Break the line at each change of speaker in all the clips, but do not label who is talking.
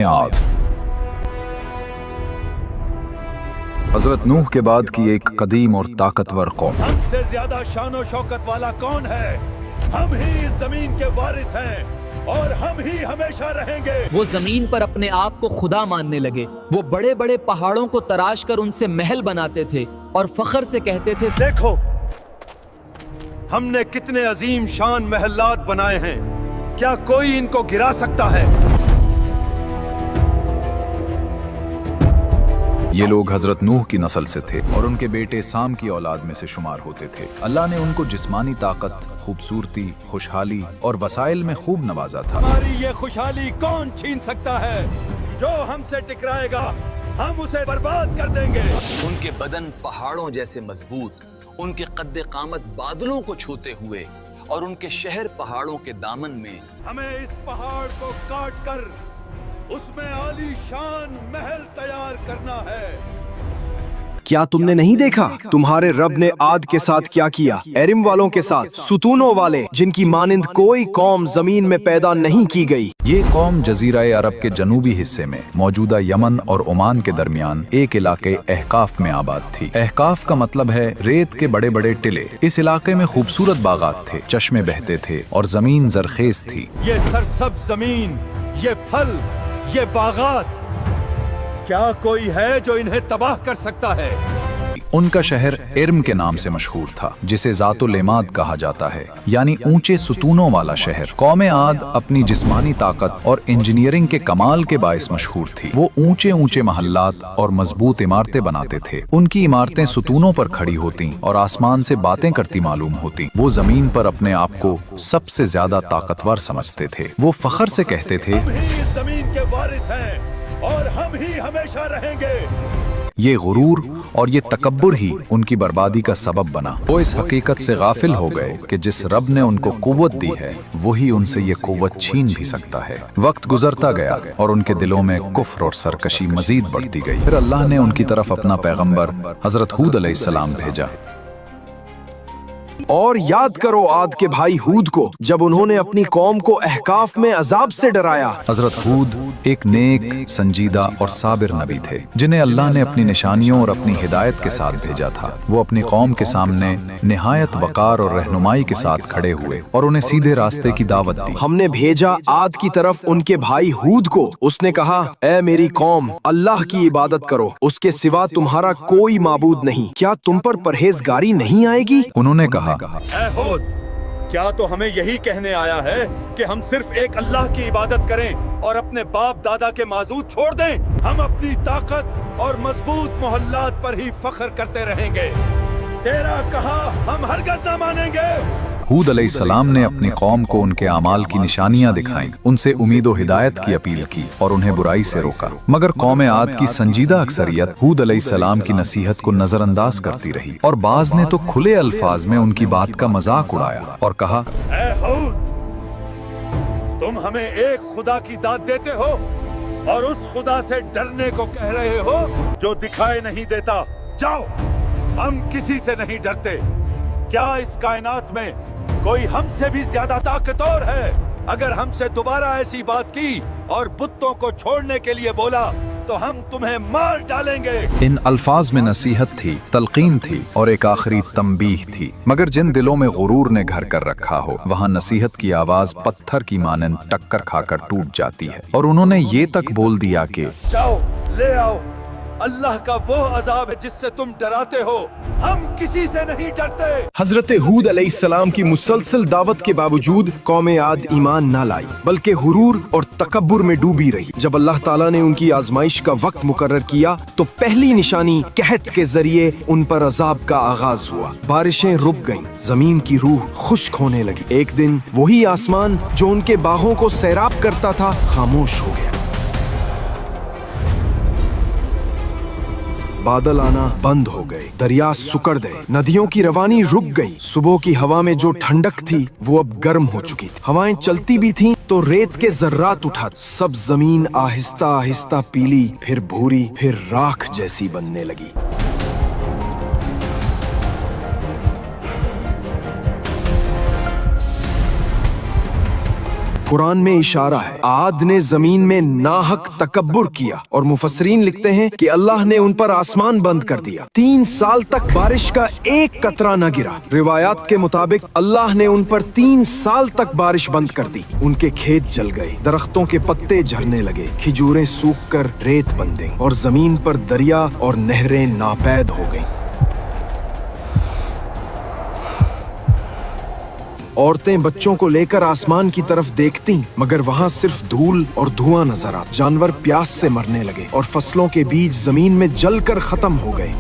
आग। हजरत नूह के बाद की एक कदीम और ताकतवर कौम।
हमसे ज्यादा शानो शौकत वाला कौन है? हम ही इस जमीन के वारिस हैं और हम ही हमेशा रहेंगे।
वो जमीन पर अपने आप को खुदा मानने लगे। वो बड़े बड़े पहाड़ों को तराश कर उनसे महल बनाते थे और फख्र से कहते थे,
देखो हमने कितने अजीम शान महलात बनाए हैं, क्या कोई इनको गिरा सकता है?
ये लोग हजरत नूह की नस्ल से थे और उनके बेटे साम की औलाद में से शुमार होते थे। अल्लाह ने उनको जिस्मानी ताकत, खूबसूरती, खुशहाली और वसाइल में खूब नवाजा था।
हमारी ये खुशहाली कौन छीन सकता है? जो हमसे टकराएगा हम उसे बर्बाद कर देंगे।
उनके बदन पहाड़ों जैसे मजबूत, उनके कद्दे कामत बादलों को छूते हुए और उनके शहर पहाड़ों के दामन में।
हमें इस पहाड़ को काट कर उसमें आलीशान महल तैयार करना है।
क्या तुमने नहीं देखा तुम्हारे रब ने आद के साथ क्या किया? एरिम वालों के साथ, सुतूनों वाले, जिनकी मानिंद कोई कौम जमीन में पैदा नहीं की गई।
ये कौम जजीरा अरब के जनूबी हिस्से में मौजूदा यमन और ओमान के दरमियान एक इलाके अहकाफ में आबाद थी। अहकाफ का मतलब है रेत के बड़े बड़े टिले। इस इलाके में खूबसूरत बागात थे, चश्मे बहते थे और जमीन जरखेज थी।
ये सरसब्ज जमीन, ये फल, ये बागात, क्या कोई है जो इन्हें तबाह कर सकता है?
उनका शहर इर्म के नाम से मशहूर था, जिसे जातुल इमाद कहा जाता है, यानी ऊंचे सुतूनों वाला शहर। कौम आद अपनी जिस्मानी ताकत और इंजीनियरिंग के कमाल के बायस मशहूर थी। वो ऊंचे ऊंचे महल्लात और मजबूत इमारतें बनाते थे। उनकी इमारतें सुतूनों पर खड़ी होती और आसमान से बातें करती मालूम होती। वो जमीन पर अपने आप को सबसे ज्यादा ताकतवर समझते थे। वो फख्र से कहते थे,
हम ही इस जमीन के वारिस हैं और हम ही हमेशा रहेंगे।
ये गुरूर और ये तकब्बुर ही उनकी बर्बादी का सबब बना। वो इस हकीकत से गाफिल हो गए कि जिस रब ने उनको कुव्वत दी है वही उनसे ये कुव्वत छीन भी सकता है। वक्त गुजरता गया और उनके दिलों में कुफ्र और सरकशी मजीद बढ़ती गई। फिर अल्लाह ने उनकी तरफ अपना पैगंबर हजरत हूद अलैहिस्सलाम भेजा।
और याद करो आद के भाई हूद को, जब उन्होंने अपनी कौम को अहकाफ में अजाब से डराया।
हजरत हूद एक नेक, संजीदा और साबिर नबी थे, जिन्हें अल्लाह ने अपनी निशानियों और अपनी हिदायत के साथ भेजा था। वो अपनी कौम के सामने निहायत वकार और रहनुमाई के साथ खड़े हुए और उन्हें सीधे रास्ते की दावत दी।
हमने भेजा आद की तरफ उनके भाई हूद को। उसने कहा, ऐ मेरी कौम, अल्लाह की इबादत करो, उसके सिवा तुम्हारा कोई माबूद नहीं। क्या तुम पर परहेजगारी नहीं आएगी?
उन्होंने कहा,
ऐ हूद, क्या तो हमें यही कहने आया है कि हम सिर्फ एक अल्लाह की इबादत करें और अपने बाप दादा के माजूद छोड़ दें? हम अपनी ताकत और मजबूत मोहल्लात पर ही फख्र करते रहेंगे। तेरा कहा हम हरगिज़ न मानेंगे।
हूद अलैहिस्सलाम ने अपनी कौम को उनके आमाल की निशानियां दिखाईं, उनसे उम्मीद और हिदायत की अपील की और उन्हें बुराई से रोका। मगर कौम आद की संजीदा अक्सरियत हूद अलैहिस्सलाम की नसीहत को नजरअंदाज करती रही और बाज ने तो खुले अल्फाज में उनकी बात का मजाक उड़ाया और कहा,
ऐ हूद, तुम हमें एक खुदा की दाद देते हो और उस खुदा से डरने को कह रहे हो जो दिखाई नहीं देता। जाओ, हम किसी से नहीं डरते। क्या इस कायनात में कोई हमसे भी ज्यादा ताकतवर है? अगर हमसे दोबारा ऐसी बात की और बुतों को छोड़ने के लिए बोला तो हम तुम्हें मार डालेंगे।
इन अल्फाज में नसीहत थी, तलकीन थी और एक आखिरी तंबीह थी। मगर जिन दिलों में गुरूर ने घर कर रखा हो, वहाँ नसीहत की आवाज पत्थर की मानंद टक्कर खाकर टूट जाती है और उन्होंने ये तक बोल दिया कि
जाओ, ले आओ, अल्लाह का वो अजाब है जिससे तुम डराते हो। हम किसी से नहीं डरते।
हजरत हूद अलैहिस्सलाम की मुसलसल दावत के बावजूद कौम आद ईमान ना लाई, बल्कि हुरूर और तकब्बुर में डूबी रही। जब अल्लाह ताला ने उनकी आजमाइश का वक्त मुकर्रर किया तो पहली निशानी कहत के जरिए उन पर अजाब का आगाज हुआ। बारिशें रुक गईं, जमीन की रूह खुश्क होने लगी। एक दिन वही आसमान जो उनके बाहों को सैराब करता था खामोश हो गया। बादल आना बंद हो गए, दरिया सुकड़ गए, नदियों की रवानी रुक गई। सुबह की हवा में जो ठंडक थी वो अब गर्म हो चुकी थी। हवाएं चलती भी थीं तो रेत के जर्रात उठा। सब जमीन आहिस्ता आहिस्ता पीली, फिर भूरी, फिर राख जैसी बनने लगी। कुरान में इशारा है, आद ने जमीन में नाहक तकब्बुर किया और मुफस्सरीन लिखते हैं कि अल्लाह ने उन पर आसमान बंद कर दिया। 3 साल तक बारिश का एक कतरा न गिरा। रिवायात के मुताबिक अल्लाह ने उन पर 3 साल तक बारिश बंद कर दी। उनके खेत जल गए, दरख्तों के पत्ते झड़ने लगे, खिजूरें सूख कर रेत बन गईं और जमीन पर दरिया और नहरें नापैद हो गईं। औरतें बच्चों को लेकर आसमान की तरफ देखती, मगर वहां सिर्फ धूल और धुआं नजर आता। जानवर प्यास से मरने लगे और फसलों के बीज जमीन में जलकर खत्म हो गए।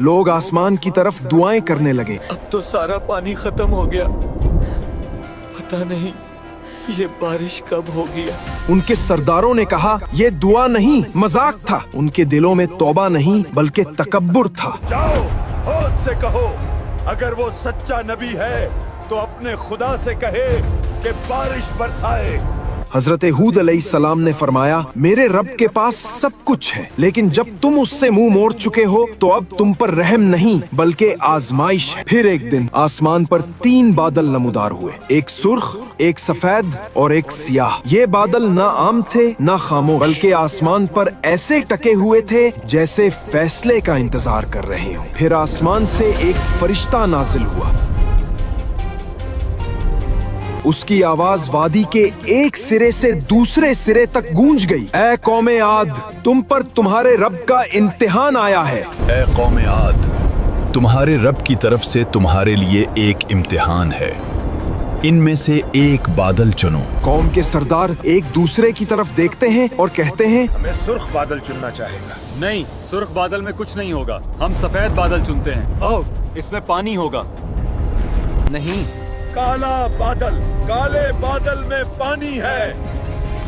लोग आसमान की तरफ दुआएं करने लगे,
अब तो सारा पानी खत्म हो गया, पता नहीं ये बारिश कब होगी।
उनके सरदारों ने कहा, ये दुआ नहीं, मजाक था। उनके दिलों में तौबा नहीं बल्कि तकब्बुर था।
जाओ हौद से कहो, अगर वो सच्चा नबी है तो अपने खुदा से कहे कि बारिश बरसाए।
हजरत हूद अलैहिस्सलाम ने फरमाया, मेरे रब के पास सब कुछ है, लेकिन जब तुम उससे मुंह मोड़ चुके हो तो अब तुम पर रहम नहीं बल्कि आजमाइश है। फिर एक दिन आसमान पर 3 बादल नमूदार हुए, एक सुर्ख, एक सफेद और एक सियाह। ये बादल ना आम थे ना खामोश, बल्कि आसमान पर ऐसे टके हुए थे जैसे फैसले का इंतजार कर रहे हो। फिर आसमान से एक फरिश्ता नाजिल हुआ। उसकी आवाज वादी के एक सिरे से दूसरे सिरे तक गूंज गई। ऐ कौमे आद, तुम पर तुम्हारे रब का इम्तिहान आया है।
ए कौमे आद, तुम्हारे रब की तरफ से तुम्हारे लिए एक इम्तिहान है। इनमें से एक बादल चुनो।
कौम के सरदार एक दूसरे की तरफ देखते हैं और कहते हैं,
हमें सुर्ख बादल चुनना चाहेगा।
नहीं, सुर्ख बादल में कुछ नहीं होगा, हम सफेद बादल चुनते हैं। ओह, इसमें पानी होगा। नहीं,
काला बादल, काले बादल में पानी है,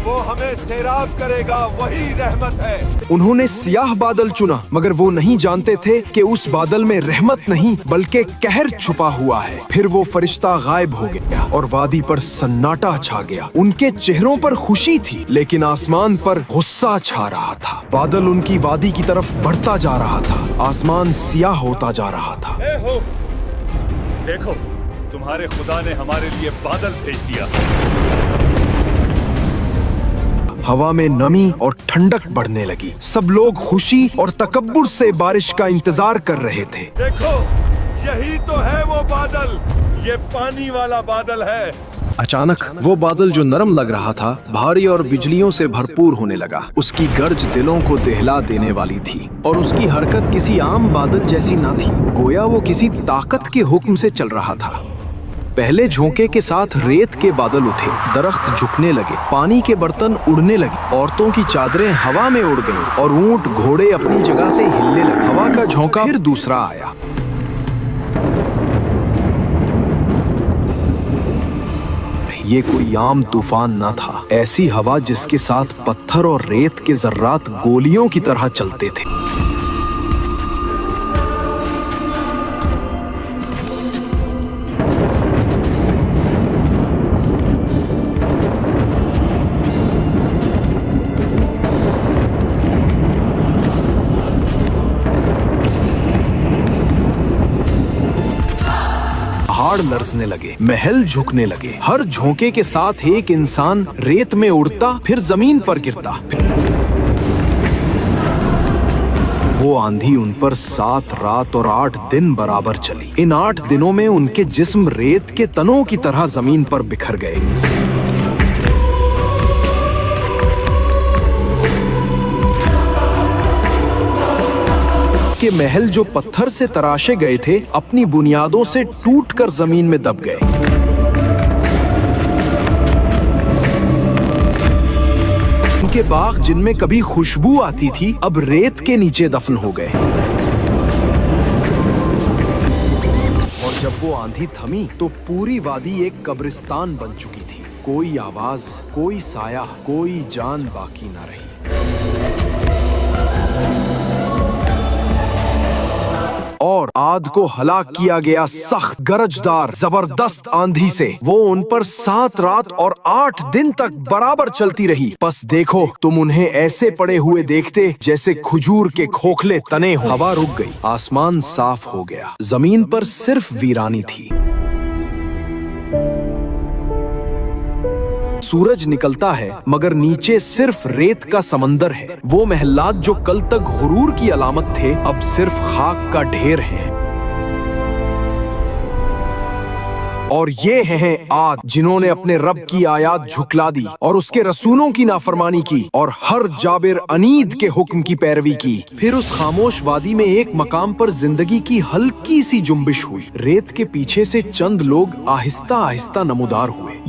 वो हमें सैराब करेगा, वही रहमत है।
उन्होंने सियाह बादल चुना, मगर वो नहीं जानते थे कि उस बादल में रहमत नहीं बल्कि कहर छुपा हुआ है। फिर वो फरिश्ता गायब हो गया और वादी पर सन्नाटा छा गया। उनके चेहरों पर खुशी थी, लेकिन आसमान पर गुस्सा छा रहा था। बादल उनकी वादी की तरफ बढ़ता जा रहा था, आसमान सियाह होता जा रहा था।
ए हो, देखो, तुम्हारे खुदा ने हमारे लिए बादल भेज दिया।
हवा में नमी और ठंडक बढ़ने लगी। सब लोग खुशी और तकब्बुर से बारिश का इंतजार कर रहे थे।
देखो, यही तो है वो बादल, ये पानी वाला बादल है।
अचानक वो बादल जो नरम लग रहा था भारी और बिजलियों से भरपूर होने लगा। उसकी गर्ज दिलों को दहला देने वाली थी और उसकी हरकत किसी आम बादल जैसी न थी, गोया वो किसी ताकत के हुक्म से चल रहा था। पहले झोंके के साथ रेत के बादल उठे, दरख्त झुकने लगे, पानी के बर्तन उड़ने लगे, औरतों की चादरें हवा में उड़ गईं और ऊंट घोड़े अपनी जगह से हिलने लगे। हवा का झोंका फिर दूसरा आया। ये कोई आम तूफान न था, ऐसी हवा जिसके साथ पत्थर और रेत के जर्रात गोलियों की तरह चलते थे। पहाड़ लरजने लगे, महल झुकने लगे। हर झोंके के साथ एक इंसान रेत में उड़ता, फिर जमीन पर गिरता। वो आंधी उन पर 7 रात और 8 दिन बराबर चली। इन 8 दिनों में उनके जिस्म रेत के तनों की तरह जमीन पर बिखर गए। के महल जो पत्थर से तराशे गए थे, अपनी बुनियादों से टूटकर जमीन में दब गए। उनके बाग जिनमें कभी खुशबू आती थी, अब रेत के नीचे दफन हो गए। और जब वो आंधी थमी तो पूरी वादी एक कब्रिस्तान बन चुकी थी। कोई आवाज, कोई साया, कोई जान बाकी न रही। और आद को हलाक किया गया सख्त गरजदार जबरदस्त आंधी से। वो उन पर 7 रात और 8 दिन तक बराबर चलती रही। बस देखो तुम उन्हें ऐसे पड़े हुए देखते जैसे खजूर के खोखले तने हो। हवा रुक गई, आसमान साफ हो गया, जमीन पर सिर्फ वीरानी थी। सूरज निकलता है मगर नीचे सिर्फ रेत का समंदर है। वो महलात जो कल तक गुरूर की अलामत थे अब सिर्फ खाक का ढेर हैं। और ये हैं आद जिन्होंने अपने रब की आयात झुकला दी और उसके रसूलों की नाफरमानी की और हर जाबिर अनीद के हुक्म की पैरवी की। फिर उस खामोश वादी में एक मकाम पर जिंदगी की हल्की सी जुम्बिश हुई। रेत के पीछे से चंद लोग आहिस्ता आहिस्ता नमूदार हुए।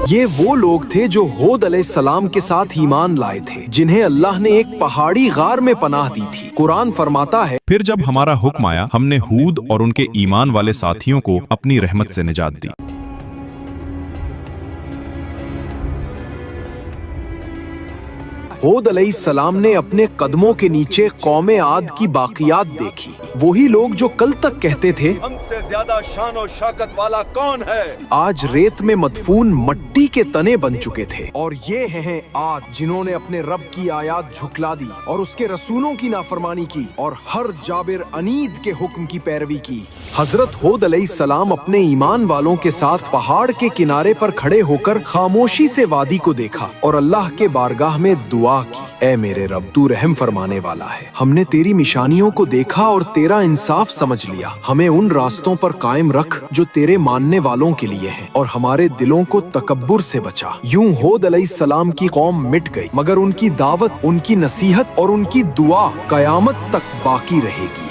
ये वो लोग थे जो हूद अलैहिस्सलाम के साथ ईमान लाए थे, जिन्हें अल्लाह ने एक पहाड़ी गार में पनाह दी थी। कुरान फरमाता है,
फिर जब हमारा हुक्म आया हमने हूद और उनके ईमान वाले साथियों को अपनी रहमत से निजात दी।
हूद अलैहिस्सलाम ने अपने कदमों के नीचे कौमे आद की बाकियात देखी। वही लोग जो कल तक कहते थे
हमसे ज्यादा शान और शौकत वाला कौन है,
आज रेत में मदफून मट्टी के तने बन चुके थे। और ये हैं आद जिन्होंने अपने रब की आयात झुकला दी और उसके रसूलों की नाफरमानी की और हर जाबिर अनीद के हुक्म की पैरवी की। हजरत हूद अलैहिस्सलाम अपने ईमान वालों के साथ पहाड़ के किनारे पर खड़े होकर खामोशी से वादी को देखा और अल्लाह के बारगाह में दुआ की, ऐ मेरे रब तू रहम फरमाने वाला है। हमने तेरी निशानियों को देखा और तेरा इंसाफ समझ लिया। हमें उन रास्तों पर कायम रख जो तेरे मानने वालों के लिए हैं और हमारे दिलों को तकब्बुर से बचा। यूं हूद अलैहिस्सलाम की कौम मिट गई मगर उनकी दावत, उनकी नसीहत और उनकी दुआ कयामत तक बाकी रहेगी।